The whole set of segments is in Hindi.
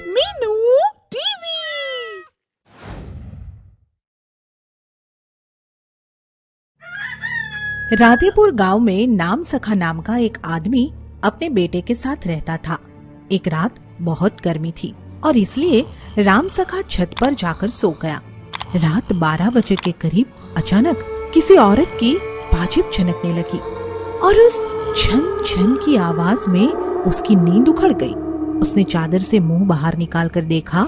मीनू टीवी। राधेपुर गांव में नाम सखा नाम का एक आदमी अपने बेटे के साथ रहता था। एक रात बहुत गर्मी थी और इसलिए राम सखा छत पर जाकर सो गया। रात 12 बजे के करीब अचानक किसी औरत की पाजेब छनकने लगी और उस छन छन की आवाज में उसकी नींद उखड़ गई। उसने चादर से मुंह बाहर निकालकर देखा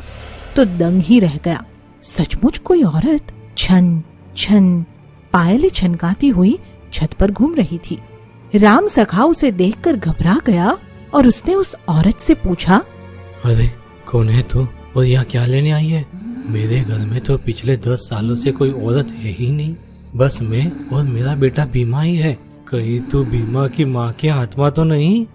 तो दंग ही रह गया। सचमुच कोई औरत छन छन पायलें छनकाती हुई छत पर घूम रही थी। राम सखा उसे देखकर घबरा गया और उसने उस औरत से पूछा, अरे कौन है तू और यहाँ क्या लेने आई है? मेरे घर में तो पिछले 10 सालों से कोई औरत है ही नहीं, बस मैं और मेरा बेटा भीमा ही है। कहीं तू भीमा की माँ की आत्मा तो नहीं?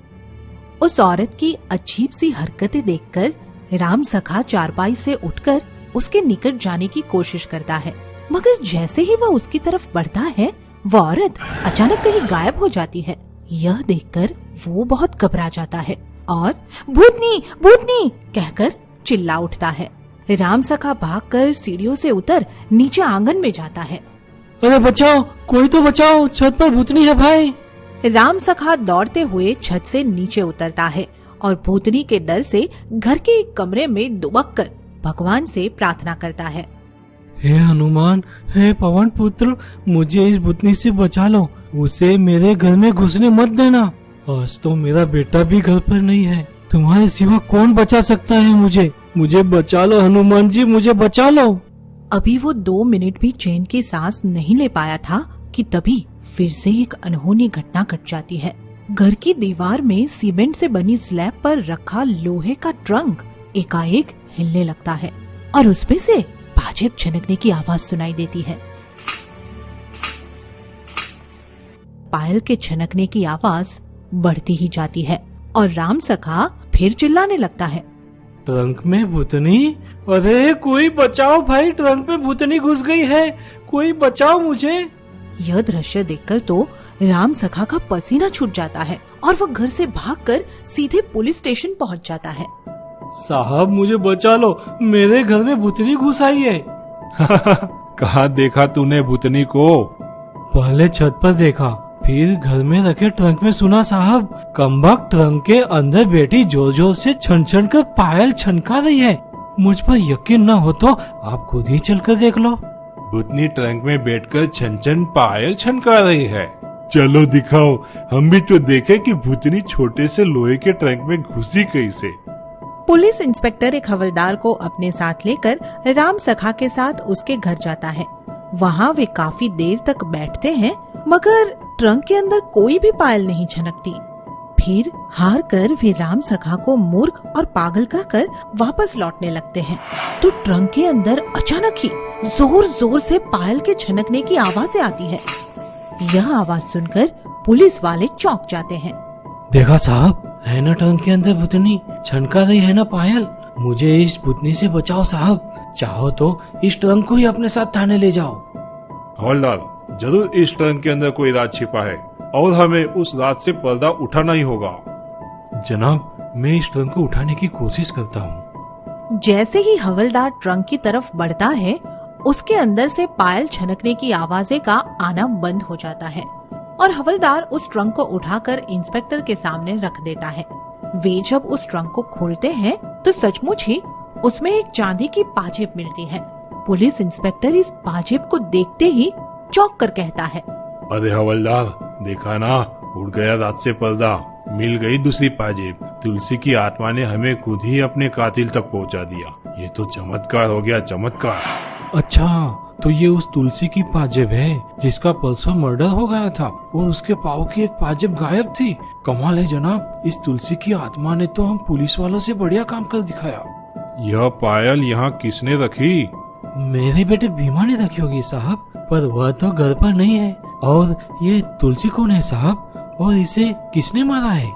उस औरत की अजीब सी हरकतें देखकर राम सखा चारपाई से उठकर उसके निकट जाने की कोशिश करता है, मगर जैसे ही वह उसकी तरफ बढ़ता है वह औरत अचानक कहीं गायब हो जाती है। यह देखकर वो बहुत घबरा जाता है और भूतनी भूतनी कहकर चिल्ला उठता है। राम सखा भागकर सीढ़ियों से उतर नीचे आंगन में जाता है। अरे बचाओ, कोई तो बचाओ, छत पर भूतनी है भाई। राम सखा दौड़ते हुए छत से नीचे उतरता है और भूतनी के डर से घर के एक कमरे में दुबक कर भगवान से प्रार्थना करता है। हे हनुमान, हे पवन पुत्र, मुझे इस भूतनी से बचा लो, उसे मेरे घर में घुसने मत देना। आज तो मेरा बेटा भी घर पर नहीं है, तुम्हारे सिवा कौन बचा सकता है मुझे बचा लो हनुमान जी, मुझे बचा लो। अभी वो 2 मिनट भी चैन की सांस नहीं ले पाया था कि तभी फिर से एक अनहोनी घटना घट जाती है। घर की दीवार में सीमेंट से बनी स्लैब पर रखा लोहे का ट्रंक एकाएक हिलने लगता है और उसमें से पाजेब छनकने की आवाज सुनाई देती है। पायल के छनकने की आवाज बढ़ती ही जाती है और राम सखा फिर चिल्लाने लगता है, ट्रंक में भूतनी? अरे कोई बचाओ भाई, ट्रंक में भूतनी घुस गई है, कोई बचाओ मुझे। यह दृश्य देखकर तो राम सखा का पसीना छूट जाता है और वह घर से भागकर सीधे पुलिस स्टेशन पहुंच जाता है। साहब मुझे बचा लो, मेरे घर में भूतनी घुस आई है। कहाँ देखा तूने भूतनी को? पहले छत पर देखा, फिर घर में रखे ट्रंक में सुना साहब। कमबख्त ट्रंक के अंदर बैठी जोर जोर से छन छन कर पायल छनका रही है। मुझ पर यकीन न हो तो आप खुद ही चलकर देख लो। भूतनी ट्रंक में बैठकर छन छन पायल छनका रही है। चलो दिखाओ, हम भी तो देखे कि भूतनी छोटे से लोहे के ट्रंक में घुसी कैसे। पुलिस इंस्पेक्टर एक हवलदार को अपने साथ लेकर राम सखा के साथ उसके घर जाता है। वहाँ वे काफी देर तक बैठते हैं मगर ट्रंक के अंदर कोई भी पायल नहीं छनकती। फिर हार कर वे राम सखा को मूर्ख और पागल कहकर वापस लौटने लगते हैं। तो ट्रंक के अंदर अचानक ही जोर जोर से पायल के छनकने की आवाजें आती है। यह आवाज सुनकर पुलिस वाले चौंक जाते हैं। देखा साहब, है ना ट्रंक के अंदर भूतनी, छनका रही है ना पायल। मुझे इस भूतनी से बचाओ साहब, चाहो तो इस ट्रंक को ही अपने साथ थाने ले जाओ। हवलदार, जरूर इस ट्रंक के अंदर कोई राज छिपा है और हमें उस राज से पर्दा उठाना ही होगा। जनाब, मैं इस ट्रंक को उठाने की कोशिश करता हूँ। जैसे ही हवलदार ट्रंक की तरफ बढ़ता है उसके अंदर से पायल छनकने की आवाजें का आना बंद हो जाता है और हवलदार उस ट्रंक को उठाकर इंस्पेक्टर के सामने रख देता है। वे जब उस ट्रंक को खोलते हैं तो सचमुच ही उसमें एक चांदी की पाजेब मिलती है। पुलिस इंस्पेक्टर इस पाजेब को देखते ही चौंक कर कहता है, अरे हवलदार, देखा ना, उड़ गया रात से पर्दा, मिल गई दूसरी पाजेब। तुलसी की आत्मा ने हमें खुद ही अपने कातिल तक पहुंचा दिया। ये तो चमत्कार हो गया, चमत्कार। अच्छा, तो ये उस तुलसी की पाजेब है जिसका परसों मर्डर हो गया था और उसके पाँव की एक पाजेब गायब थी। कमाल है जनाब, इस तुलसी की आत्मा ने तो हम पुलिस वालों से बढ़िया काम कर दिखाया। यह पायल यहाँ किसने रखी? मेरे बेटे भीमा ने रखी होगी साहब, पर वह तो घर पर नहीं है। और ये तुलसी कौन है साहब, और इसे किसने मारा है?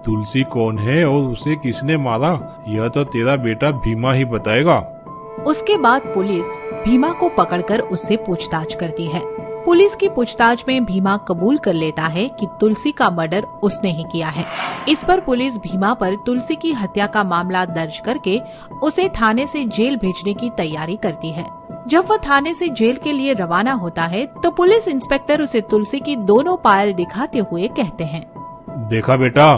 तुलसी कौन है और उसे किसने मारा, यह तो तेरा बेटा भीमा ही बताएगा। उसके बाद पुलिस भीमा को पकड़कर उससे पूछताछ करती है। पुलिस की पूछताछ में भीमा कबूल कर लेता है कि तुलसी का मर्डर उसने ही किया है। इस पर पुलिस भीमा पर तुलसी की हत्या का मामला दर्ज करके उसे थाने से जेल भेजने की तैयारी करती है। जब वह थाने से जेल के लिए रवाना होता है तो पुलिस इंस्पेक्टर उसे तुलसी की दोनों पायल दिखाते हुए कहते हैं, देखा बेटा,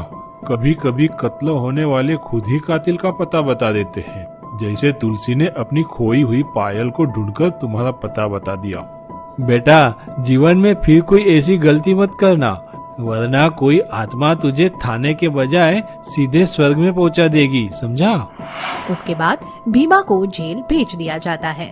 कभी कभी कत्ल होने वाले खुद ही कातिल का पता बता देते हैं, जैसे तुलसी ने अपनी खोई हुई पायल को ढूंढकर तुम्हारा पता बता दिया। बेटा, जीवन में फिर कोई ऐसी गलती मत करना, वरना कोई आत्मा तुझे थाने के बजाय सीधे स्वर्ग में पहुंचा देगी, समझा? उसके बाद भीमा को जेल भेज दिया जाता है।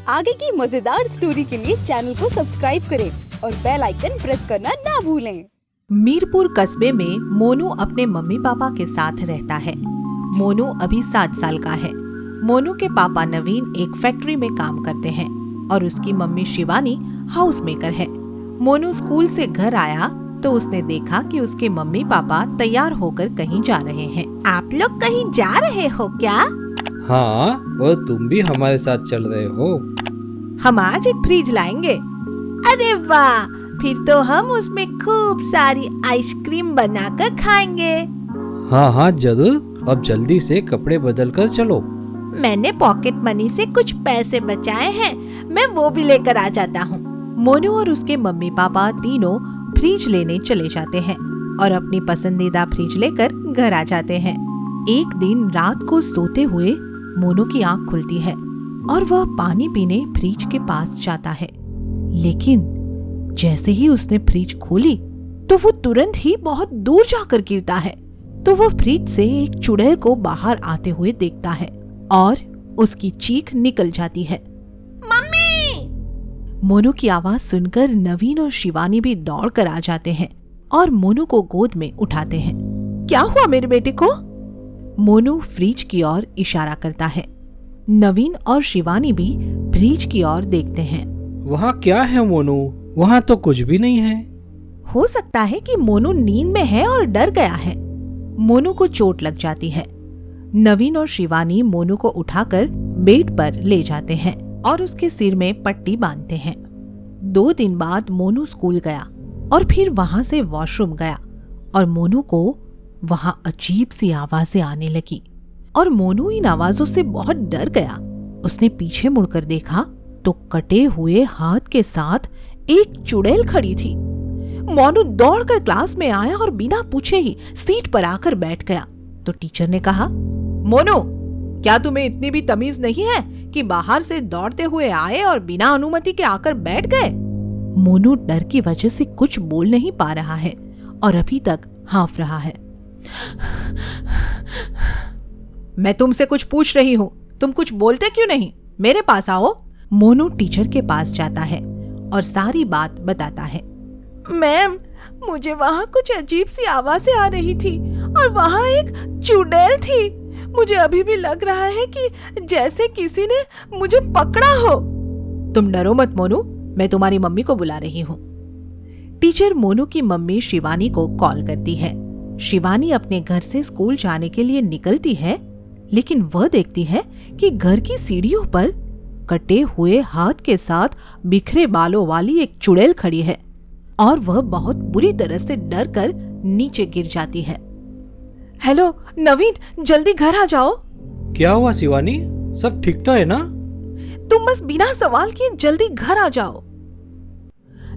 आगे की मजेदार स्टोरी के लिए चैनल को सब्सक्राइब करें और बेल आइकन प्रेस करना ना भूलें। मीरपुर कस्बे में मोनू अपने मम्मी पापा के साथ रहता है। मोनू अभी 7 साल का है। मोनू के पापा नवीन एक फैक्ट्री में काम करते हैं और उसकी मम्मी शिवानी हाउस मेकर है। मोनू स्कूल से घर आया तो उसने देखा कि उसके मम्मी पापा तैयार होकर कहीं जा रहे हैं। आप लोग कहीं जा रहे हो क्या? हाँ, और तुम भी हमारे साथ चल रहे हो। हम आज एक फ्रिज लाएंगे। अरे वाह, फिर तो हम उसमें खूब सारी आइसक्रीम बनाकर खाएंगे। हाँ हाँ जरूर, अब जल्दी से कपड़े बदल कर चलो। मैंने पॉकेट मनी से कुछ पैसे बचाए हैं, मैं वो भी लेकर आ जाता हूँ। मोनू और उसके मम्मी पापा तीनों फ्रिज लेने चले जाते हैं और अपनी पसंदीदा फ्रिज लेकर घर आ जाते हैं। एक दिन रात को सोते हुए मोनू की आंख खुलती है और वह पानी पीने फ्रिज के पास जाता है, लेकिन जैसे ही उसने फ्रिज खोली तो वो तुरंत ही बहुत दूर जाकर गिरता है। तो वो फ्रिज से एक चुड़ैल को बाहर आते हुए देखता है और उसकी चीख निकल जाती है, मम्मी! मोनू की आवाज सुनकर नवीन और शिवानी भी दौड़ कर आ जाते हैं और मोनू को गोद में उठाते हैं। क्या हुआ मेरे बेटे को? मोनू फ्रिज की ओर इशारा करता है। नवीन और शिवानी भी फ्रिज की ओर देखते हैं। वहाँ क्या है मोनू? वहाँ तो कुछ भी नहीं है। हो सकता है कि मोनू नींद में है और डर गया है। मोनू को चोट लग जाती है। नवीन और शिवानी मोनू को उठाकर बेड पर ले जाते हैं और उसके सिर में पट्टी बांधते हैं। 2 दिन बाद मोनू स्कूल गया और फिर वहां से वॉशरूम गया और मोनू को वहां अजीब सी आवाजें आने लगी और मोनू इन आवाजों से बहुत डर गया। उसने पीछे मुड़कर देखा तो कटे हुए हाथ के साथ एक चुड़ैल खड़ी थी। मोनू दौड़कर क्लास में आया और बिना पूछे ही सीट पर आकर बैठ गया। तो टीचर ने कहा, मोनू, क्या तुम्हें इतनी भी तमीज नहीं है कि बाहर से दौड़ते हुए आए और बिना अनुमति के आकर बैठ गए? मोनू डर की वजह से कुछ बोल नहीं पा रहा है और अभी तक हाँफ रहा है। मैं तुमसे कुछ पूछ रही हूँ, तुम कुछ बोलते क्यों नहीं? मेरे पास आओ। मोनू टीचर के पास जाता है और सारी बात बताता है। मैम, मुझे वहाँ कुछ अजीब सी आवाजें आ रही थी और वहाँ एक चुड़ैल थी। मुझे अभी भी लग रहा है कि जैसे किसी ने मुझे पकड़ा हो। तुम डरो मत मोनू, मैं तुम्हारी मम्मी को बुला रही हूँ। टीचर मोनू की मम्मी शिवानी को कॉल करती है। शिवानी अपने घर से स्कूल जाने के लिए निकलती है, लेकिन वह देखती है कि घर की सीढ़ियों पर कटे हुए हाथ के साथ बिखरे बालों वाली एक चुड़ैल खड़ी है और वह बहुत बुरी तरह से डर कर नीचे गिर जाती है। हेलो नवीन, जल्दी घर आ जाओ। क्या हुआ शिवानी, सब ठीक तो है ना? तुम बस बिना सवाल किए जल्दी घर आ जाओ।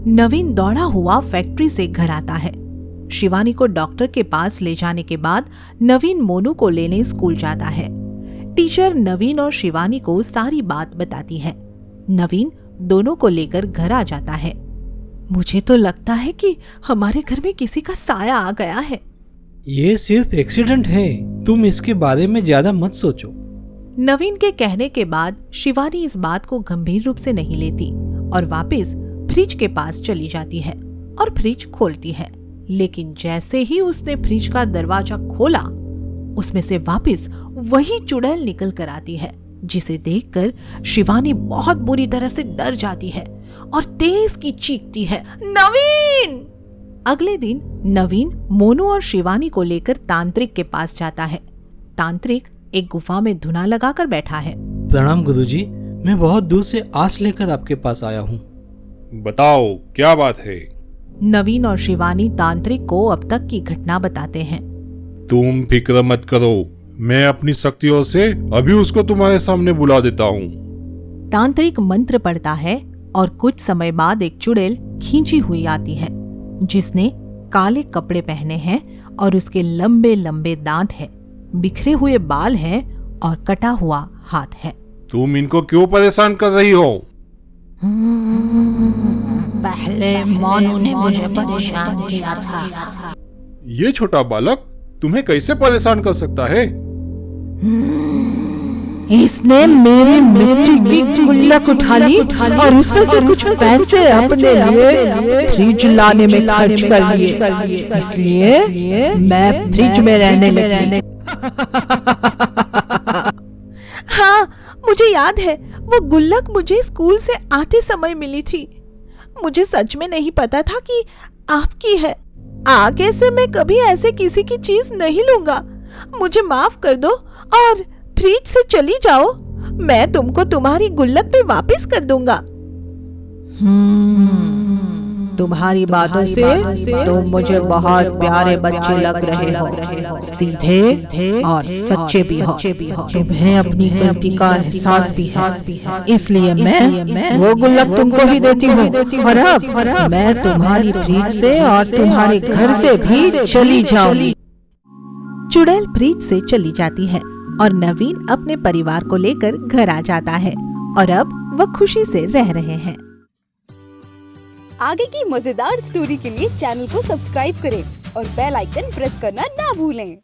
नवीन दौड़ा हुआ फैक्ट्री से घर आता है। शिवानी को डॉक्टर के पास ले जाने के बाद नवीन मोनू को लेने स्कूल जाता है। टीचर नवीन और शिवानी को सारी बात बताती है। नवीन दोनों को लेकर घर आ जाता है। मुझे तो लगता है कि हमारे घर में किसी का साया आ गया है। ये सिर्फ एक्सीडेंट है, तुम इसके बारे में ज्यादा मत सोचो। नवीन के कहने के बाद शिवानी इस बात को गंभीर रूप से नहीं लेती और वापस फ्रिज के पास चली जाती है और फ्रिज खोलती है। लेकिन जैसे ही उसने फ्रिज का दरवाजा खोला, उसमें से वापस वही चुड़ैल निकल कर आती है, जिसे देखकर शिवानी बहुत बुरी तरह से डर जाती है और तेज की चीखती है, नवीन! अगले दिन नवीन मोनू और शिवानी को लेकर तांत्रिक के पास जाता है। तांत्रिक एक गुफा में धुना लगाकर बैठा है। प्रणाम गुरुजी, मैं बहुत दूर से आस लेकर आपके पास आया हूँ। बताओ क्या बात है। नवीन और शिवानी तांत्रिक को अब तक की घटना बताते हैं। तुम फिक्र मत करो, मैं अपनी शक्तियों से अभी उसको तुम्हारे सामने बुला देता हूँ। तांत्रिक मंत्र पढ़ता है और कुछ समय बाद एक चुड़ैल खींची हुई आती है, जिसने काले कपड़े पहने हैं और उसके लंबे लंबे दांत हैं, बिखरे हुए बाल हैं और कटा हुआ हाथ है। तुम इनको क्यों परेशान कर रही हो? पहले मोनू ने मुझे परेशान किया था। ये छोटा बालक तुम्हें कैसे परेशान कर सकता है? इसने मेरी मिट्टी की गुल्लक उठा ली और उसमें से कुछ पैसे अपने लिए फ्रिज लाने में खर्च कर लिए, इसलिए मैं फ्रिज में रहने लगी। हाँ, मुझे याद है, वो गुल्लक मुझे स्कूल से आते समय मिली थी। मुझे सच में नहीं पता था कि आपकी है। आगे से मैं कभी ऐसे किसी की चीज नहीं लूंगा। मुझे माफ कर दो और फ्रिज से चली जाओ। मैं तुमको तुम्हारी गुल्लक पे वापस कर दूंगा। तुम्हारी बातों से तुम मुझे बहुत प्यारे बच्चे लग रहे हो, सीधे और सच्चे भी हो। तुम्हें अपनी गलती का एहसास भी है, इसलिए मैं वो गुल्लक तुमको ही देती हूँ। और अब मैं तुम्हारी फ्रिज से और तुम्हारे घर से भी चली जाऊंगी। चुड़ैल फ्रिज से चली जाती है और नवीन अपने परिवार को लेकर घर आ जाता है और अब वह खुशी से रह रहे हैं। आगे की मजेदार स्टोरी के लिए चैनल को सब्सक्राइब करें और बेल आइकन प्रेस करना ना भूलें।